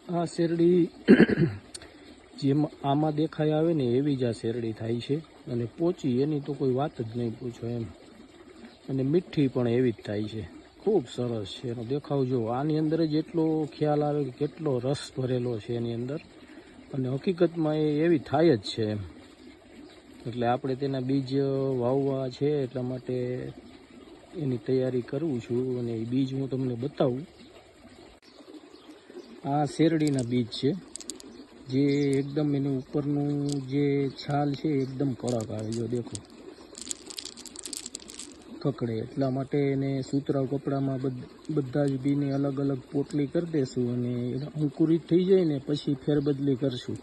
આ શેરડી જેમ આમાં દેખાય આવે ને એવી જ આ શેરડી થાય છે અને પોચી એની તો કોઈ વાત જ નહીં પૂછો એમ, અને મીઠી પણ એવી જ થાય છે. ખૂબ સરસ છે એનો દેખાવ. જો આની અંદર જ એટલો ખ્યાલ આવે કે કેટલો રસ ભરેલો છે એની અંદર, અને હકીકતમાં એ એવી થાય જ છે એમ. એટલે આપણે તેના બીજ વાવવા છે એટલા માટે એની તૈયારી કરું છું, અને એ બીજ હું તમને બતાવું. આ શેરડીના બીજ છે જે એકદમ એની ઉપરનું જે છાલ છે એકદમ કડક આવે. જો દેખો કકડે, એટલા માટે એને સુતરાઉ કપડામાં બધા જ બીને અલગ અલગ પોટલી કરી દેશું, અને અંકુરિત થઈ જાય ને પછી ફેરબદલી કરશું.